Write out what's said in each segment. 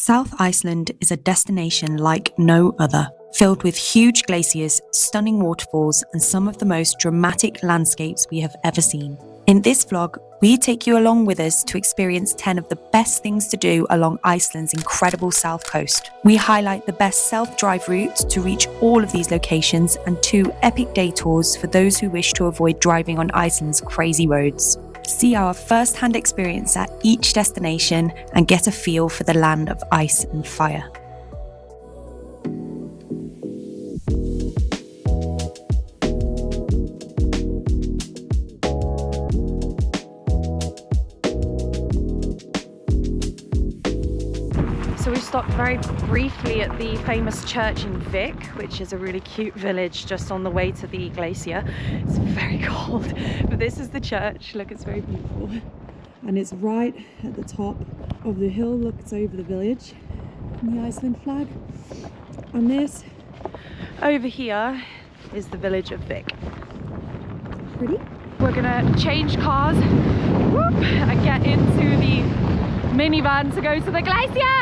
South Iceland is a destination like no other, filled with huge glaciers, stunning waterfalls, and some of the most dramatic landscapes we have ever seen. In this vlog, we take you along with us to experience 10 of the best things to do along Iceland's incredible south coast. We highlight the best self-drive routes to reach all of these locations and 2 epic day tours for those who wish to avoid driving on Iceland's crazy roads. See our first-hand experience at each destination and get a feel for the land of ice and fire. So we stopped very briefly at the famous church in Vik, which is a really cute village just on the way to the glacier. It's very cold, but this is the church. Look, it's very beautiful. And it's right at the top of the hill. Look, it's over the village and the Iceland flag. And this over here is the village of Vik. Pretty. We're gonna change cars and get into the minivan to go to the glacier.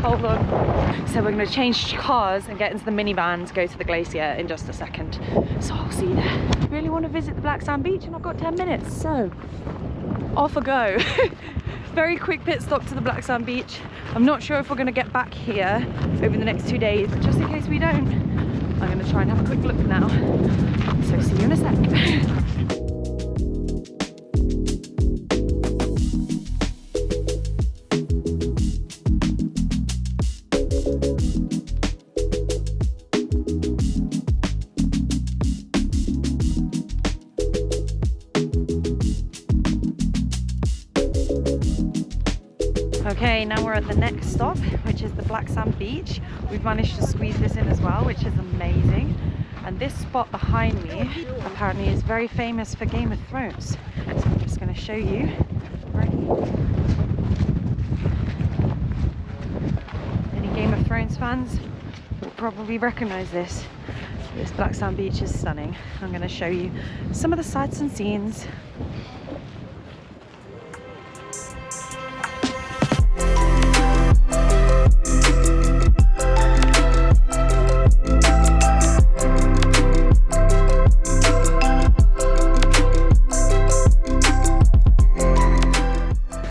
Hold on. So we're going to change cars and get into the minivan to go to the glacier in just a second. So I'll see you there. I really want to visit the Black Sand Beach and I've got 10 minutes, so off I go. Very quick pit stop to the Black Sand Beach. I'm not sure if we're going to get back here over the next 2 days, but just in case we don't, I'm going to try and have a quick look now. So see you in a sec. Okay, now we're at the next stop, which is the Black Sand Beach. We've managed to squeeze this in as well, which is amazing. And this spot behind me apparently is very famous for Game of Thrones. So I'm just going to show you. Any Game of Thrones fans will probably recognize this. This Black Sand Beach is stunning. I'm going to show you some of the sights and scenes.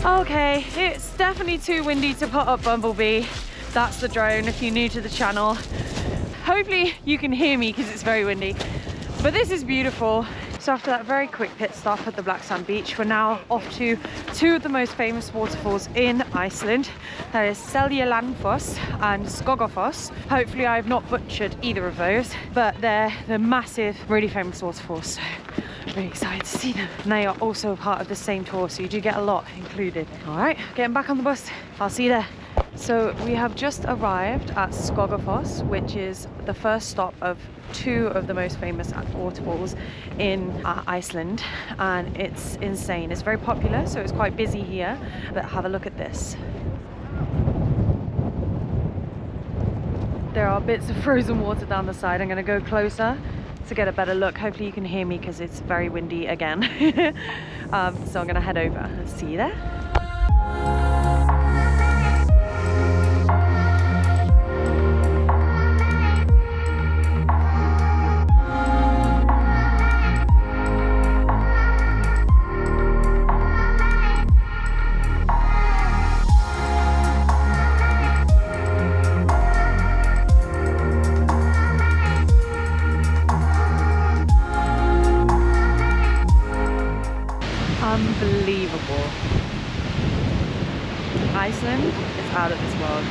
Okay, it's definitely too windy to put up Bumblebee. That's the drone if you're new to the channel. Hopefully you can hear me because it's very windy. But this is beautiful. So after that very quick pit stop at the Black Sand Beach, we're now off to 2 of the most famous waterfalls in Iceland. That is Seljalandsfoss and Skogafoss. Hopefully I've not butchered either of those, but they're massive, really famous waterfalls. So really excited to see them. And they are also a part of the same tour, so you do get a lot included. All right, getting back on the bus. I'll see you there. So we have just arrived at Skogafoss, which is the first stop of 2 of the most famous waterfalls in Iceland, and it's insane. It's very popular, so it's quite busy here, but have a look at this. There are bits of frozen water down the side. I'm going to go closer to get a better look. Hopefully you can hear me because it's very windy again. So I'm going to head over. See you there. Unbelievable. Iceland is out of this world.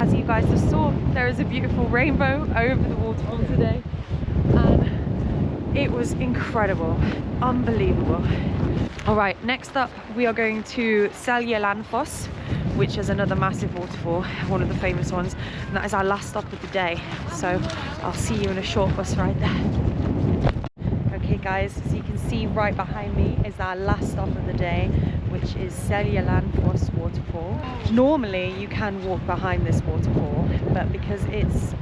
As you guys just saw, there is a beautiful rainbow over the waterfall today, and it was incredible, unbelievable. All right, next up we are going to Seljalandsfoss, which is another massive waterfall, one of the famous ones, and that is our last stop of the day. So I'll see you in a short bus ride there. Okay guys, as you can see right behind me is our last stop of the day, which is Seljalandsfoss Waterfall. Normally you can walk behind this waterfall, but because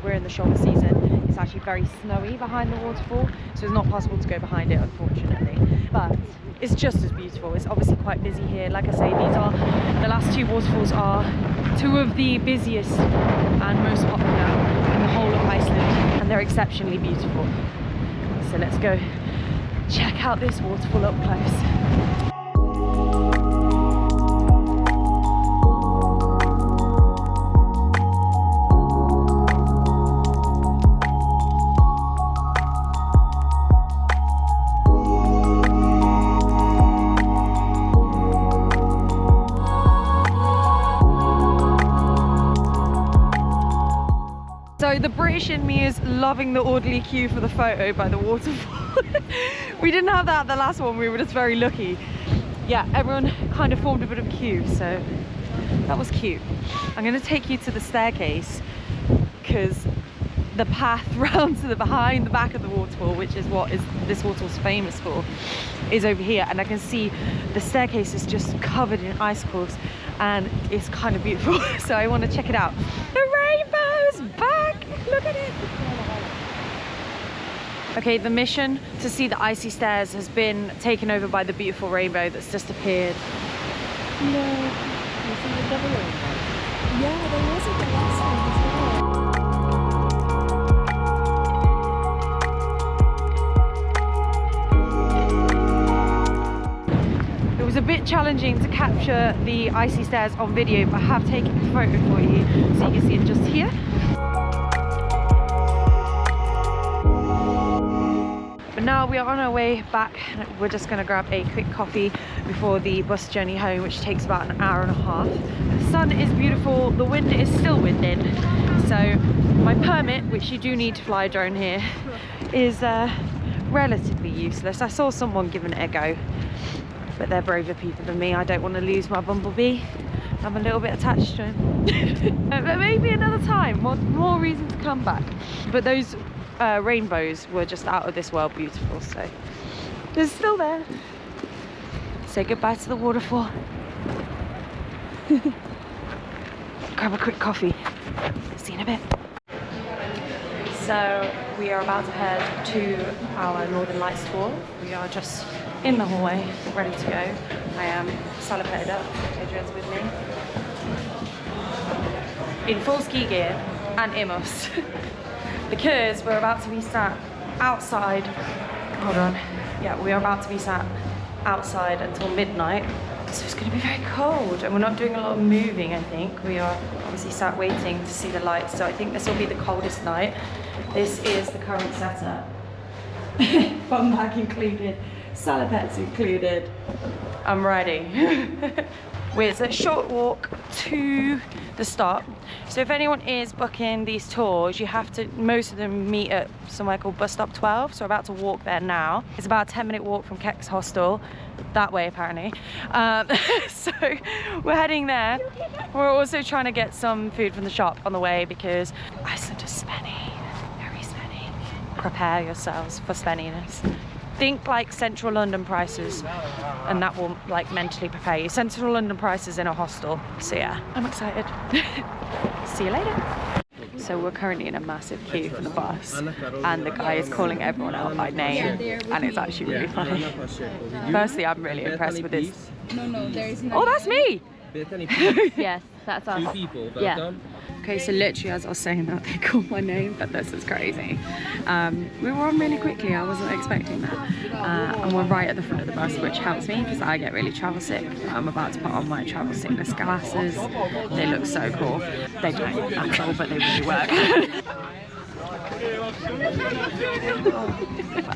we're in the shoulder season, it's actually very snowy behind the waterfall, so it's not possible to go behind it, unfortunately. But it's just as beautiful. It's obviously quite busy here. Like I say, these are the last two waterfalls are two of the busiest and most popular in the whole of Iceland, and they're exceptionally beautiful. So let's go check out this waterfall up close. So the British in me is loving the orderly queue for the photo by the waterfall. We didn't have that at the last one, we were just very lucky. Yeah, everyone kind of formed a bit of a queue, so that was cute. I'm going to take you to the staircase because the path round to the behind the back of the waterfall, which is what this waterfall's famous for, is over here, and I can see the staircase is just covered in icicles and it's kind of beautiful. So I want to check it out. The rainbow's back! Look at it! Okay, the mission to see the icy stairs has been taken over by the beautiful rainbow that's just appeared. No, you see the double rainbow? Yeah, there was at the last one as well. It was a bit challenging to capture the icy stairs on video, but I have taken a photo for you so you can see it just here. But now we are on our way back. We're just going to grab a quick coffee before the bus journey home, which takes about an hour and a half. The sun is beautiful, the wind is still winding, so my permit, which you do need to fly a drone here, is relatively useless. I saw someone giving it a go, but they're braver people than me. I don't want to lose my bumblebee. I'm a little bit attached to him. But maybe another time, more reason to come back. But those rainbows were just out of this world beautiful, so they're still there. Say goodbye to the waterfall. Grab a quick coffee. See you in a bit. So we are about to head to our Northern Lights tour. We are just in the hallway, ready to go. I am salopetted up, Adrian's with me. In full ski gear and Immos. Because we're about to be sat outside. Hold on. Yeah, we are about to be sat outside until midnight. So it's going to be very cold, and we're not doing a lot of moving, I think. We are obviously sat waiting to see the lights, so I think this will be the coldest night. This is the current setup. Bum bag included, salopets included. I'm ready. It's a short walk to the stop. So if anyone is booking these tours, you have to, most of them meet at somewhere called bus stop 12. So we're about to walk there now. It's about a 10-minute walk from Kex Hostel, that way apparently. So we're heading there. We're also trying to get some food from the shop on the way because Iceland is spenny, very spenny. Prepare yourselves for spenniness. Think like central London prices, and that will like mentally prepare you. Central London prices in a hostel. So yeah, I'm excited. See you later. So we're currently in a massive queue for the bus, and the guy is calling everyone out by name, and it's actually really funny. Firstly, I'm really impressed with this. No, there is no. Oh, that's me! Yes, that's us. 2 people, welcome. Yeah. Okay, so literally as I was saying that, they called my name, but this is crazy. We were on really quickly, I wasn't expecting that. And we're right at the front of the bus, which helps me because I get really travel sick. I'm about to put on my travel sickness glasses. They look so cool. They don't at all, but they really work.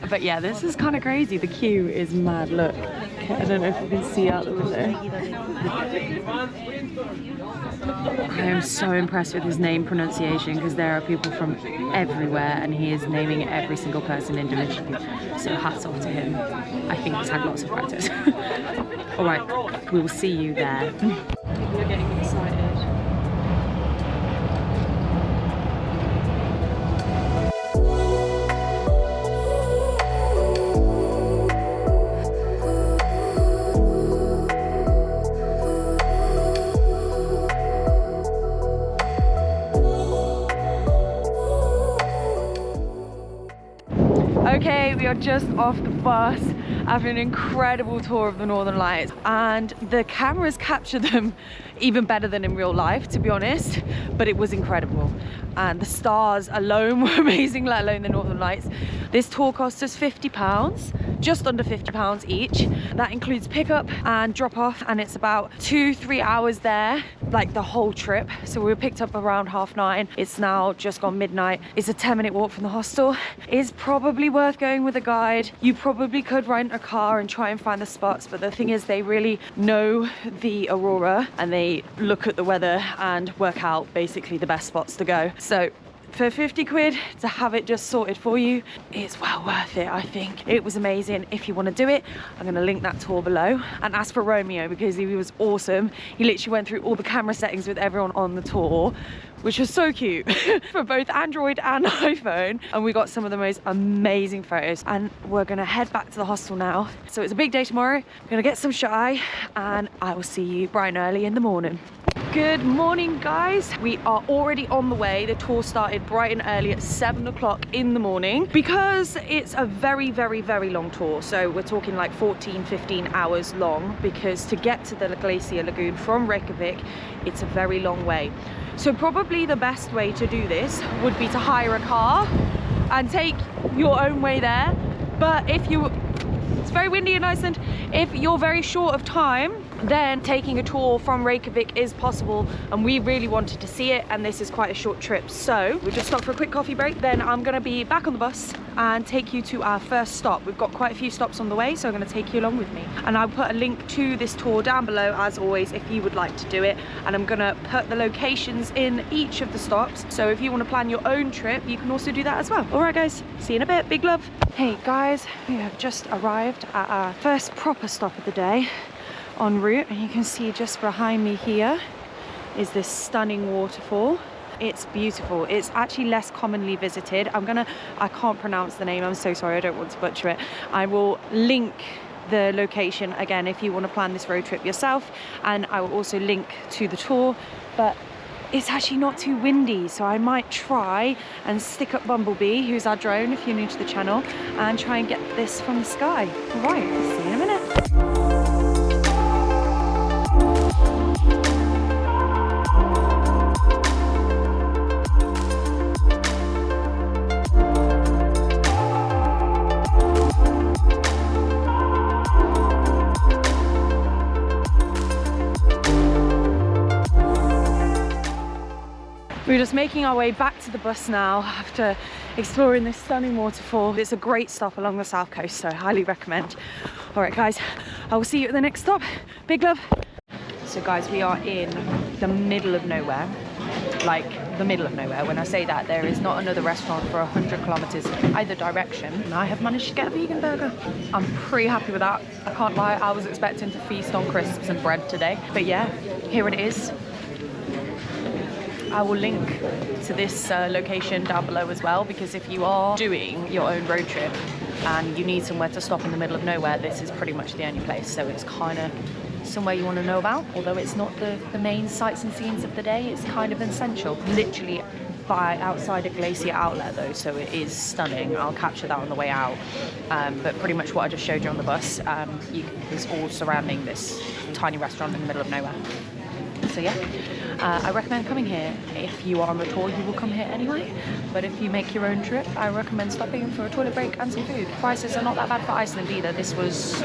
But yeah, this is kind of crazy. The queue is mad. Look, I don't know if you can see out the window. I am so impressed with his name pronunciation because there are people from everywhere and he is naming every single person individually. So hats off to him. I think he's had lots of practice. Alright, we will see you there. People are getting excited. Okay, we are are just off the bus after an incredible tour of the Northern Lights, and the cameras capture them even better than in real life, to be honest, but it was incredible. And the stars alone were amazing, let alone the Northern Lights. This tour cost us £50, just under £50 each. That includes pickup and drop off, and it's about 2-3 hours there, like the whole trip. So we were picked up around 9:30. It's now just gone midnight. It's a 10-minute walk from the hostel. It's probably worth going with a guide. You probably could rent a car and try and find the spots, but the thing is they really know the aurora and they look at the weather and work out basically the best spots to go. So for 50 quid to have it just sorted for you, it's well worth it, I think. It was amazing. If you want to do it, I'm going to link that tour below. And ask for Romeo because he was awesome. He literally went through all the camera settings with everyone on the tour, which was so cute for both Android and iPhone. And we got some of the most amazing photos. And we're going to head back to the hostel now. So it's a big day tomorrow. I'm going to get some shut-eye and I will see you bright and early in the morning. Good morning, guys. We are already on the way. The tour started bright and early at 7 o'clock in the morning because it's a very, very, very long tour. So we're talking like 14-15 hours long, because to get to the Glacier Lagoon from Reykjavik, it's a very long way. So probably the best way to do this would be to hire a car and take your own way there. But if you, it's very windy in Iceland, if you're very short of time, then taking a tour from Reykjavik is possible, and we really wanted to see it, and this is quite a short trip. So we just stopped for a quick coffee break, then I'm going to be back on the bus and take you to our first stop. We've got quite a few stops on the way, so I'm going to take you along with me, and I'll put a link to this tour down below as always if you would like to do it, and I'm going to put the locations in each of the stops, so if you want to plan your own trip you can also do that as well. Alright guys, see you in a bit. Big love. Hey guys, we have just arrived at our first proper stop of the day en route, and you can see just behind me here is this stunning waterfall. It's beautiful. It's actually less commonly visited. I can't pronounce the name, I'm so sorry, I don't want to butcher it. I will link the location again if you want to plan this road trip yourself, and I will also link to the tour. But it's actually not too windy, so I might try and stick up Bumblebee, who's our drone if you're new to the channel, and try and get this from the sky. Alright, see you in a minute. We're just making our way back to the bus now after exploring this stunning waterfall. It's a great stop along the south coast, so I highly recommend. All right guys, I will see you at the next stop. Big love. So guys, we are in the middle of nowhere, like the middle of nowhere. When I say that, there is not another restaurant for 100 kilometers either direction, and I have managed to get a vegan burger. I'm pretty happy with that. I can't lie, I was expecting to feast on crisps and bread today, but yeah, here it is. I will link to this location down below as well, because if you are doing your own road trip and you need somewhere to stop in the middle of nowhere, this is pretty much the only place. So it's kind of somewhere you want to know about, although it's not the main sights and scenes of the day. It's kind of essential. Literally by outside a glacier outlet though, so it is stunning. I'll capture that on the way out. But pretty much what I just showed you on the bus is all surrounding this tiny restaurant in the middle of nowhere. So yeah, I recommend coming here. If you are on the tour, you will come here anyway. But if you make your own trip, I recommend stopping for a toilet break and some food. Prices are not that bad for Iceland either. This was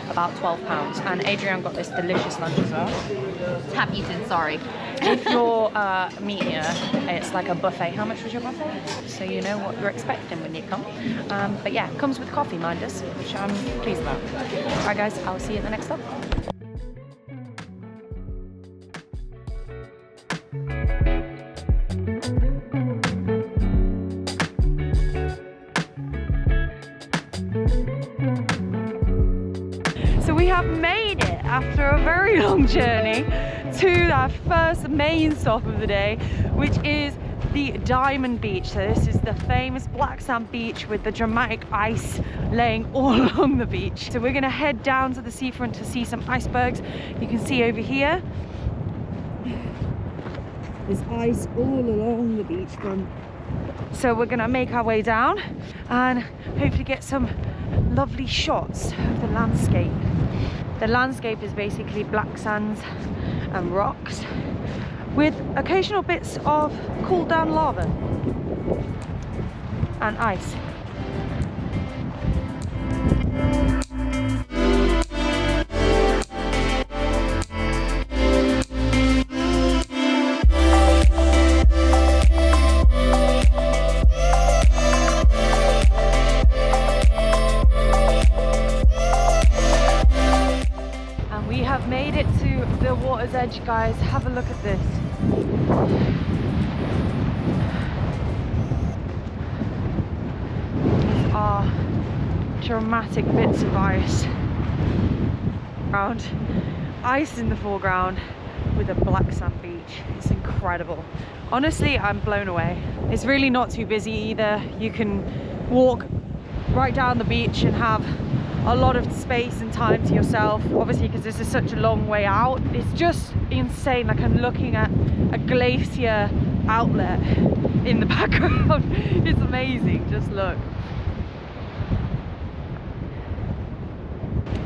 about £12. And Adrian got this delicious lunch as well. Have eaten, sorry. If you're meatier, it's like a buffet. How much was your buffet? So you know what you're expecting when you come. But yeah, it comes with coffee, mind us, which I'm pleased about. Alright guys, I'll see you at the next stop. Made it after a very long journey to our first main stop of the day, which is the Diamond Beach. So this is the famous black sand beach with the dramatic ice laying all along the beach. So we're going to head down to the seafront to see some icebergs. You can see over here there's ice all along the beachfront. So we're going to make our way down and hopefully get some lovely shots of the landscape. The landscape is basically black sands and rocks with occasional bits of cooled down lava and ice. Made it to the water's edge, guys. Have a look at this. These are dramatic bits of ice. Ice in the foreground with a black sand beach. It's incredible. Honestly, I'm blown away. It's really not too busy either. You can walk right down the beach and have a lot of space and time to yourself, obviously, because this is such a long way out. It's just insane. Like, I'm looking at a glacier outlet in the background. It's amazing. Just look.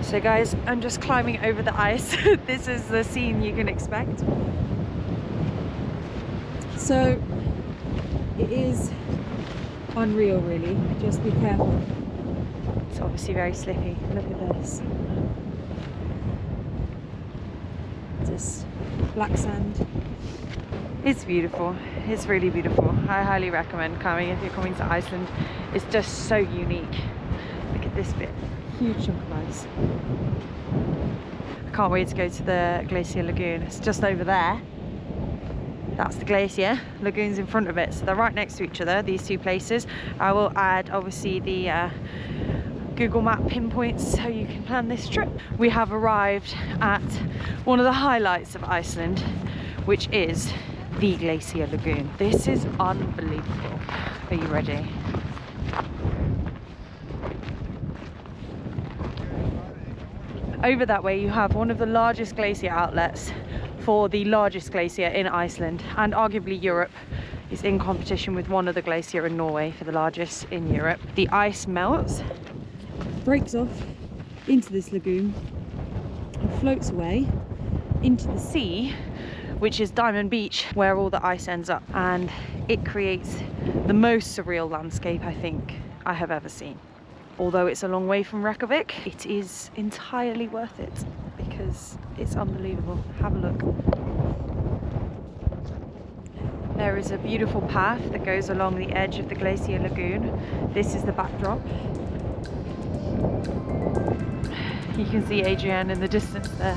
So guys, I'm just climbing over the ice. This is the scene you can expect. So it is unreal, really. Just be careful. It's obviously very slippy. Look at this. Just black sand. It's beautiful. It's really beautiful. I highly recommend coming if you're coming to Iceland. It's just so unique. Look at this bit. Huge chunk of ice. I can't wait to go to the Glacier Lagoon. It's just over there. That's the glacier. Lagoon's in front of it. So they're right next to each other, these two places. I will add, obviously, the Google Map pinpoints so you can plan this trip. We have arrived at one of the highlights of Iceland, which is the Glacier Lagoon. This is unbelievable. Are you ready? Over that way you have one of the largest glacier outlets for the largest glacier in Iceland, and arguably Europe. Is in competition with one other glacier in Norway for the largest in Europe. The ice melts, Breaks off into this lagoon and floats away into the sea, which is Diamond Beach, where all the ice ends up, and it creates the most surreal landscape I think I have ever seen. Although it's a long way from Reykjavik, it is entirely worth it because it's unbelievable. Have a look. There is a beautiful path that goes along the edge of the Glacier Lagoon. This is the backdrop. You can see Adrienne in the distance there.